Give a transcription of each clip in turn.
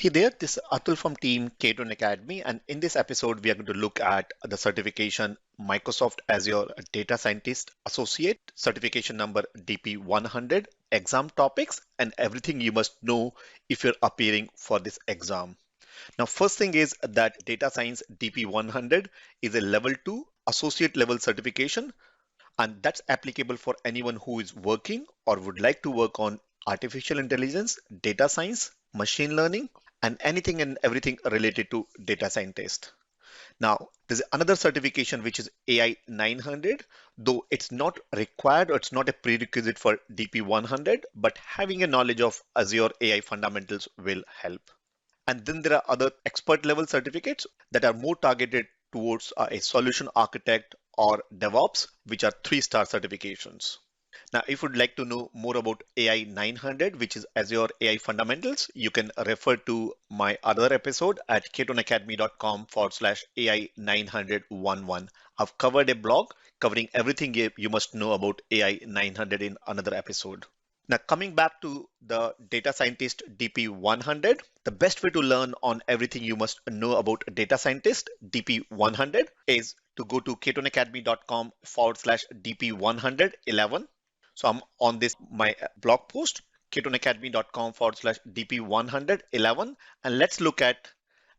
Hey there, this is Atul from Team K2 Academy, and in this episode, we are going to look at the certification Microsoft Azure Data Scientist Associate, certification number DP100, exam topics, and everything you must know if you're appearing for this exam. Now, first thing is that Data Science DP100 is a level 2 associate level certification, and that's applicable for anyone who is working or would like to work on artificial intelligence, data science, machine learning, and anything and everything related to data scientist. Now, there's another certification which is AI 900, though it's not required or it's not a prerequisite for DP 100, but having a knowledge of Azure AI fundamentals will help. And then there are other expert level certificates that are more targeted towards a solution architect or DevOps, which are 3-star certifications. Now, if you'd like to know more about AI 900, which is Azure AI Fundamentals, you can refer to my other episode at ketonacademy.com/AI 90011. I've covered a blog covering everything you must know about AI 900 in another episode. Now, coming back to the Data Scientist DP 100, the best way to learn on everything you must know about Data Scientist DP 100 is to go to ketonacademy.com/DP 111. So I'm on this my blog post, ketonacademy.com/DP 111, and let's look at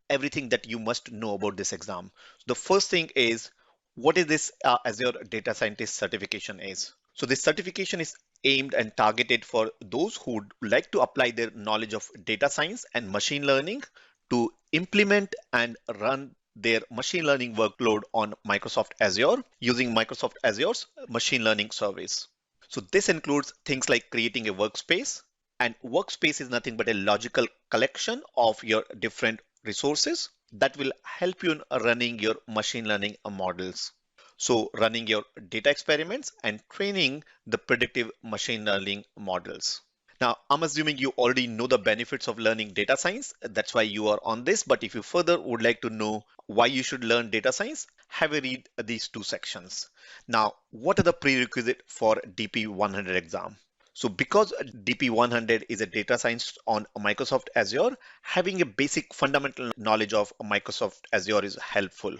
everything that you must know about this exam. So the first thing is, what is this Azure Data Scientist certification is? So this certification is aimed and targeted for those who would like to apply their knowledge of data science and machine learning to implement and run their machine learning workload on Microsoft Azure using Microsoft Azure's machine learning service. So this includes things like creating a workspace, and workspace is nothing but a logical collection of your different resources that will help you in running your machine learning models. So running your data experiments and training the predictive machine learning models. Now, I'm assuming you already know the benefits of learning data science. That's why you are on this. But if you further would like to know why you should learn data science, have a read these two sections. Now, what are the prerequisites for DP 100 exam? So because DP 100 is a data science on Microsoft Azure, having a basic fundamental knowledge of Microsoft Azure is helpful.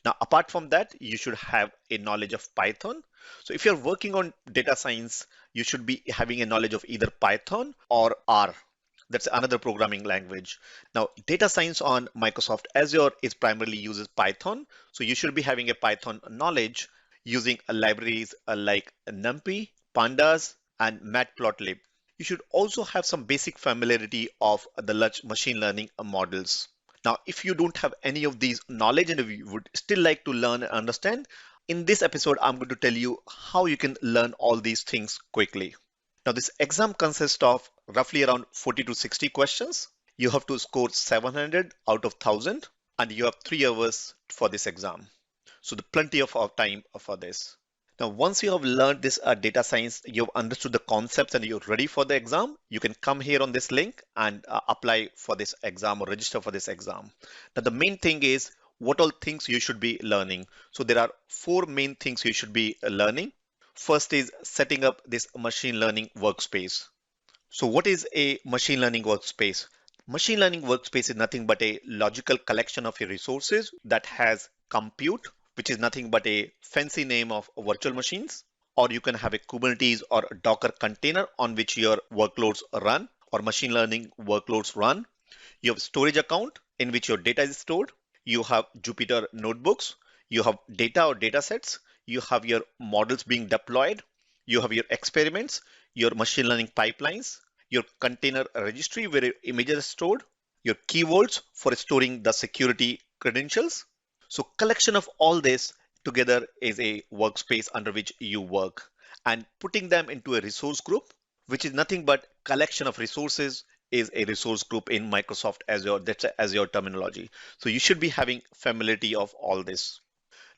Now, apart from that, you should have a knowledge of Python. So if you're working on data science, you should be having a knowledge of either Python or R. That's another programming language. Now, data science on Microsoft Azure is primarily uses Python. So you should be having a Python knowledge using libraries like NumPy, Pandas, and Matplotlib. You should also have some basic familiarity of the large machine learning models. Now, if you don't have any of these knowledge and if you would still like to learn and understand, in this episode, I'm going to tell you how you can learn all these things quickly. Now, this exam consists of roughly around 40 to 60 questions. You have to score 700 out of 1000, and you have 3 hours for this exam. So, plenty of time for this. Now, once you have learned this data science, you've understood the concepts and you're ready for the exam, you can come here on this link and apply for this exam or register for this exam. Now, the main thing is what all things you should be learning. So there are 4 main things you should be learning. First is setting up this machine learning workspace. So what is a machine learning workspace? Machine learning workspace is nothing but a logical collection of your resources that has compute, which is nothing but a fancy name of virtual machines, or you can have a Kubernetes or a Docker container on which your workloads run or machine learning workloads run. You have storage account in which your data is stored. You have Jupyter notebooks. You have data or data sets. You have your models being deployed. You have your experiments, your machine learning pipelines, your container registry where your images are stored, your key vaults for storing the security credentials. So collection of all this together is a workspace under which you work, and putting them into a resource group, which is nothing but collection of resources, is a resource group in Microsoft Azure. That's Azure terminology. So you should be having familiarity of all this.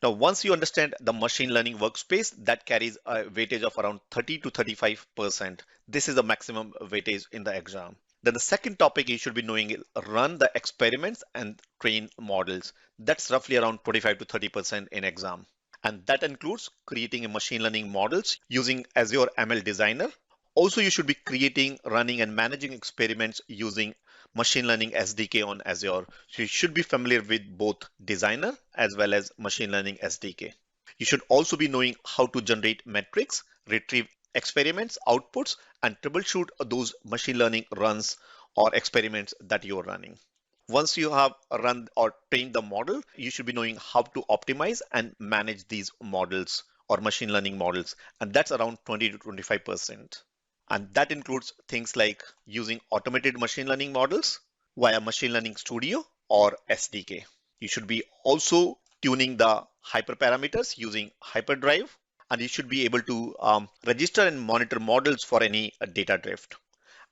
Now, once you understand the machine learning workspace, that carries a weightage of around 30 to 35%. This is the maximum weightage in the exam. Then the second topic you should be knowing is run the experiments and train models. That's roughly around 25 to 30% in exam. And that includes creating a machine learning models using Azure ML Designer. Also, you should be creating, running, and managing experiments using machine learning SDK on Azure. So you should be familiar with both Designer as well as machine learning SDK. You should also be knowing how to generate metrics, retrieve experiments, outputs, and troubleshoot those machine learning runs or experiments that you're running. Once you have run or trained the model, you should be knowing how to optimize and manage these models or machine learning models. And that's around 20 to 25%. And that includes things like using automated machine learning models via Machine Learning Studio or SDK. You should be also tuning the hyperparameters using Hyperdrive, and you should be able to register and monitor models for any data drift.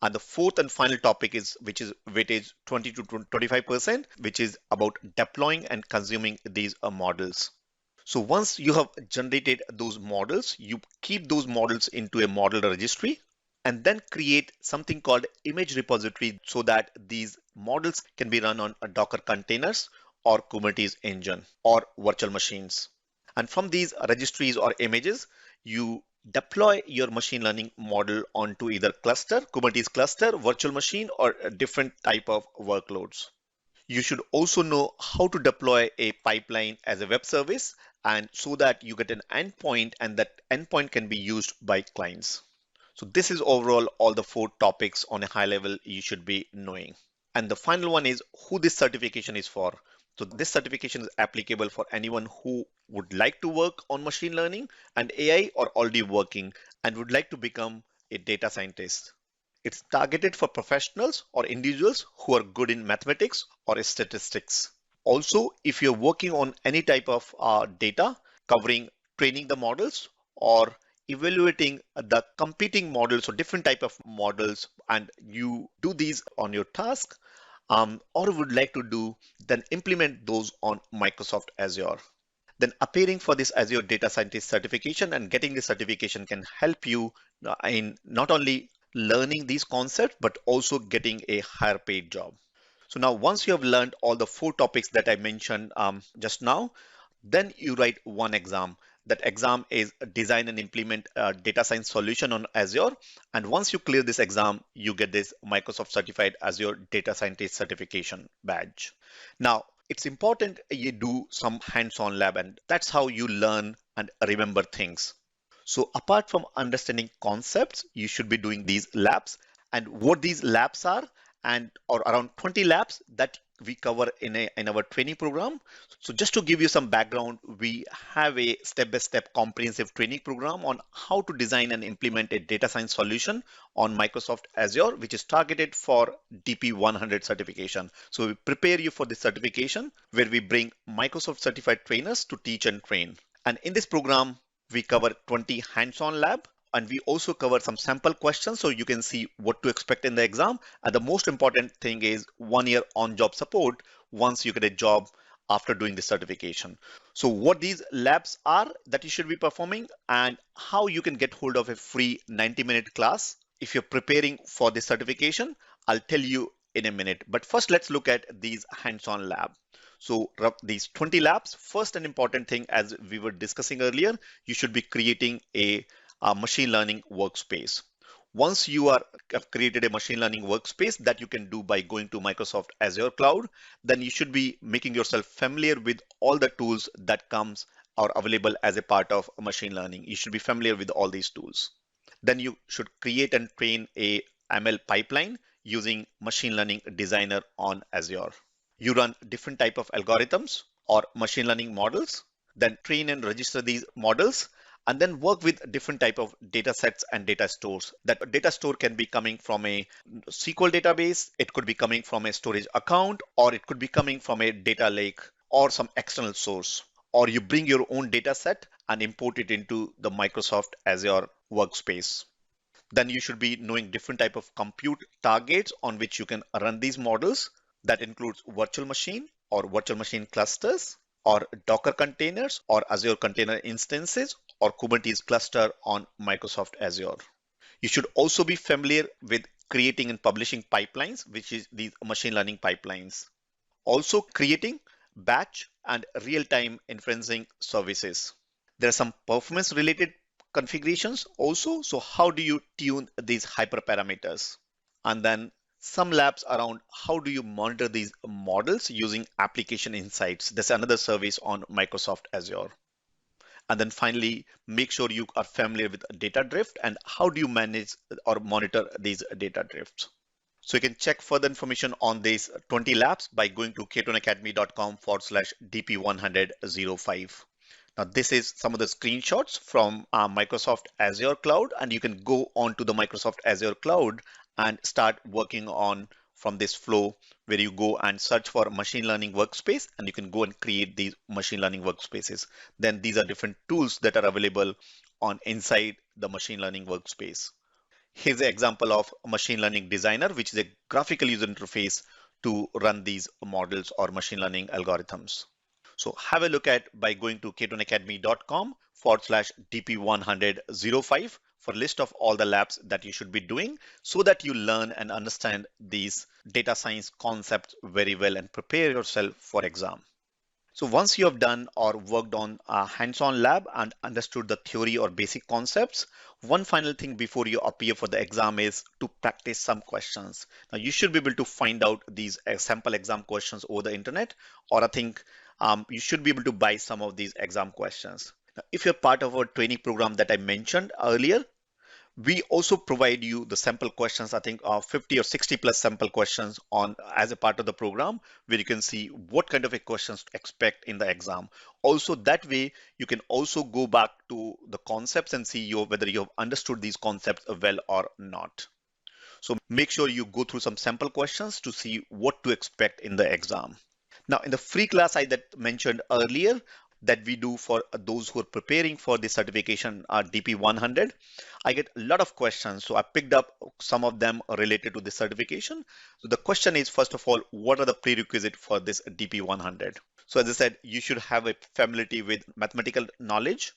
And the fourth and final topic is which is weightage 20 to 25%, which is about deploying and consuming these models. So once you have generated those models, you keep those models into a model registry and then create something called image repository so that these models can be run on a Docker containers or Kubernetes engine or virtual machines. And from these registries or images, you deploy your machine learning model onto either cluster, Kubernetes cluster, virtual machine, or a different type of workloads. You should also know how to deploy a pipeline as a web service and so that you get an endpoint and that endpoint can be used by clients. So this is overall all the four topics on a high level you should be knowing. And the final one is who this certification is for. So this certification is applicable for anyone who would like to work on machine learning and AI or already working and would like to become a data scientist. It's targeted for professionals or individuals who are good in mathematics or statistics. Also, if you're working on any type of data covering training the models or evaluating the competing models or different type of models, and you do these on your task, or would like to do, then implement those on Microsoft Azure. Then appearing for this Azure Data Scientist certification and getting the certification can help you in not only learning these concepts, but also getting a higher paid job. So now once you have learned all the four topics that I mentioned just now, then you write one exam. That exam is design and implement a data science solution on Azure. And once you clear this exam, you get this Microsoft Certified Azure Data Scientist Certification badge. Now, it's important you do some hands-on lab, and that's how you learn and remember things. So apart from understanding concepts, you should be doing these labs. And what these labs are, and or around 20 labs that we cover in our training program. So just to give you some background, we have a step-by-step comprehensive training program on how to design and implement a data science solution on Microsoft Azure, which is targeted for DP100 certification. So we prepare you for this certification where we bring Microsoft certified trainers to teach and train. And in this program, we cover 20 hands-on lab, and we also cover some sample questions so you can see what to expect in the exam. And the most important thing is 1 year on-job support once you get a job after doing the certification. So what these labs are that you should be performing and how you can get hold of a free 90-minute class if you're preparing for the certification, I'll tell you in a minute. But first, let's look at these hands-on lab. So these 20 labs, first and important thing, as we were discussing earlier, you should be creating a machine learning workspace. Once you have created a machine learning workspace that you can do by going to Microsoft Azure Cloud, then you should be making yourself familiar with all the tools that comes or available as a part of machine learning. You should be familiar with all these tools. Then you should create and train a ML pipeline using Machine Learning Designer on Azure. You run different type of algorithms or machine learning models, then train and register these models, and then work with different type of data sets and data stores. That data store can be coming from a SQL database, it could be coming from a storage account, or it could be coming from a data lake or some external source. Or you bring your own data set and import it into the Microsoft Azure workspace. Then you should be knowing different type of compute targets on which you can run these models. That includes virtual machine or virtual machine clusters or Docker containers or Azure container instances or Kubernetes cluster on Microsoft Azure. You should also be familiar with creating and publishing pipelines, which is these machine learning pipelines. Also creating batch and real-time inferencing services. There are some performance related configurations also. So how do you tune these hyperparameters? And then Some labs around how do you monitor these models using application insights. That's another service on Microsoft Azure. And then finally, make sure you are familiar with data drift and how do you manage or monitor these data drifts. So you can check further information on these 20 labs by going to k2academy.com/dp10005. Now, this is some of the screenshots from Microsoft Azure Cloud, and you can go on to the Microsoft Azure Cloud and start working on from this flow where you go and search for a machine learning workspace, and you can go and create these machine learning workspaces. Then these are different tools that are available on inside the machine learning workspace. Here's an example of a machine learning designer, which is a graphical user interface to run these models or machine learning algorithms. So have a look at by going to k2academy.com/dp10005 for a list of all the labs that you should be doing so that you learn and understand these data science concepts very well and prepare yourself for exam. So once you have done or worked on a hands-on lab and understood the theory or basic concepts, one final thing before you appear for the exam is to practice some questions. Now you should be able to find out these sample exam questions over the internet, or I think you should be able to buy some of these exam questions. Now, if you're part of our training program that I mentioned earlier, we also provide you the sample questions, I think 50 or 60 plus sample questions on as a part of the program where you can see what kind of a questions to expect in the exam. Also that way you can also go back to the concepts and see whether you have understood these concepts well or not. So make sure you go through some sample questions to see what to expect in the exam. Now in the free class I that mentioned earlier that we do for those who are preparing for the certification DP100, I get a lot of questions. So I picked up some of them related to the certification. So the question is, first of all, what are the prerequisites for this DP100? So as I said, you should have a familiarity with mathematical knowledge.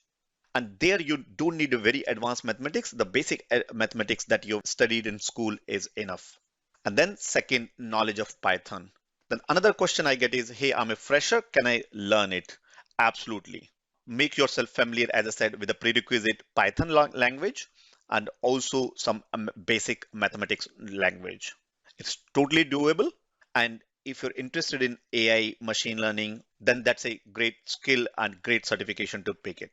And there you don't need a very advanced mathematics. The basic mathematics that you've studied in school is enough. And then second, knowledge of Python. Then another question I get is, hey, I'm a fresher. Can I learn it? Absolutely. Make yourself familiar, as I said, with the prerequisite Python language and also some basic mathematics language. It's totally doable. And if you're interested in AI machine learning, then that's a great skill and great certification to pick it.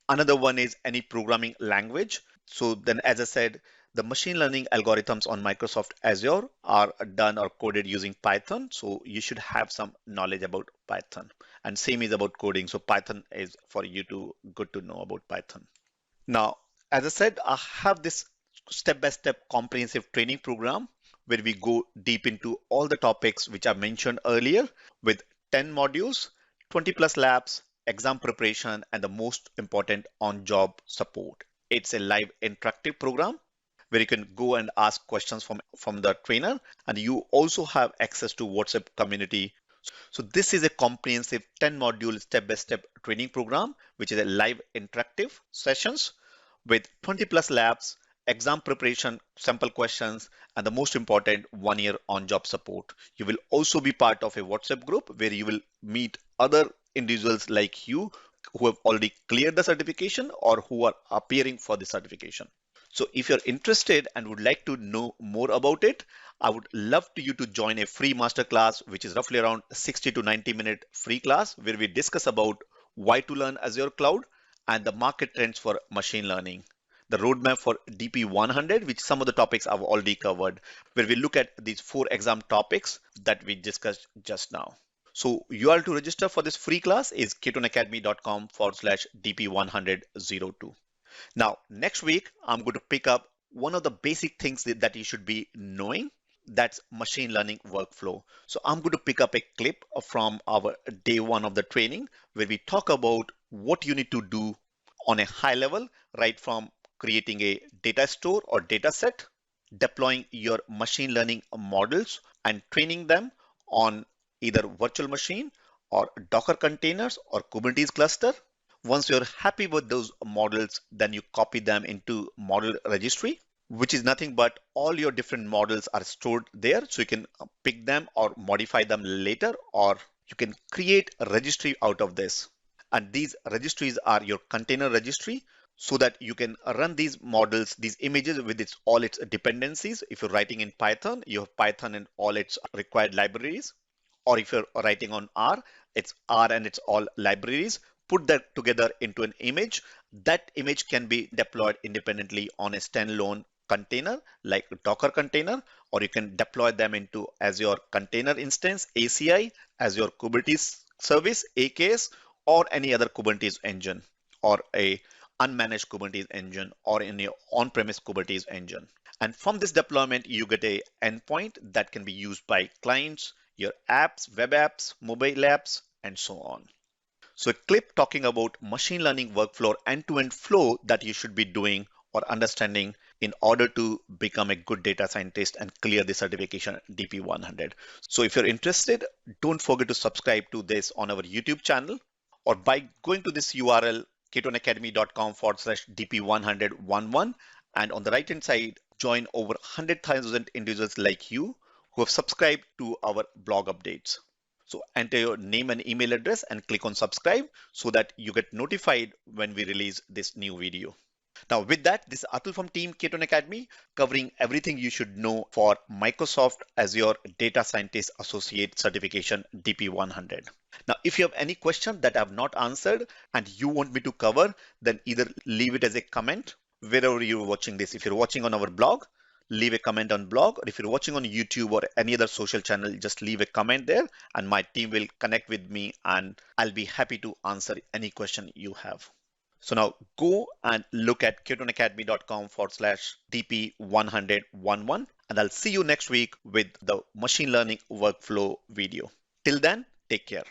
Another one is any programming language. So then, as I said, the machine learning algorithms on Microsoft Azure are done or coded using Python. So you should have some knowledge about Python. And same is about coding. So Python is for you to good to know about Python. Now, as I said, I have this step-by-step comprehensive training program where we go deep into all the topics which I mentioned earlier with 10 modules, 20 plus labs, exam preparation, and the most important on-job support. It's a live interactive program where you can go and ask questions from the trainer, and you also have access to WhatsApp community. So this is a comprehensive 10 module step-by-step training program, which is a live interactive sessions with 20 plus labs, exam preparation, sample questions, and the most important 1 year on-job support. You will also be part of a WhatsApp group where you will meet other individuals like you who have already cleared the certification or who are appearing for the certification. So if you're interested and would like to know more about it, I would love you to join a free masterclass, which is roughly around 60 to 90-minute free class where we discuss about why to learn Azure Cloud and the market trends for machine learning, the roadmap for DP100, which some of the topics I've already covered, where we look at these 4 exam topics that we discussed just now. So URL to register for this free class is k2academy.com/dp10002. Now, next week, I'm going to pick up one of the basic things that you should be knowing. That's machine learning workflow. So I'm going to pick up a clip from our day 1 of the training where we talk about what you need to do on a high level, right from creating a data store or data set, deploying your machine learning models and training them on either virtual machine or Docker containers or Kubernetes cluster. Once you're happy with those models, then you copy them into model registry, which is nothing but all your different models are stored there. So you can pick them or modify them later, or you can create a registry out of this. And these registries are your container registry. so that you can run these models, these images with all its dependencies. If you're writing in Python, you have Python and all its required libraries. Or if you're writing on R, it's R and it's all libraries. Put that together into an image. That image can be deployed independently on a standalone container like a Docker container, or you can deploy them into Azure Container Instance, ACI, Azure Kubernetes Service, AKS, or any other Kubernetes engine, or a unmanaged Kubernetes engine, or in your on-premise Kubernetes engine. And from this deployment, you get a endpoint that can be used by clients, your apps, web apps, mobile apps, and so on. So a clip talking about machine learning workflow end-to-end flow that you should be doing or understanding in order to become a good data scientist and clear the certification DP100. So if you're interested, don't forget to subscribe to this on our YouTube channel, or by going to this URL, ketonacademy.com/DP10011, and on the right hand side, join over 100,000 individuals like you who have subscribed to our blog updates. So enter your name and email address and click on subscribe so that you get notified when we release this new video. Now with that, this is Atul from Team Keton Academy, covering everything you should know for Microsoft Azure Data Scientist Associate Certification DP100. Now, if you have any question that I have not answered and you want me to cover, then either leave it as a comment wherever you're watching this. If you're watching on our blog, leave a comment on blog, or if you're watching on YouTube or any other social channel, just leave a comment there and my team will connect with me and I'll be happy to answer any question you have. So now go and look at ketonacademy.com/DP10011, and I'll see you next week with the machine learning workflow video. Till then, take care.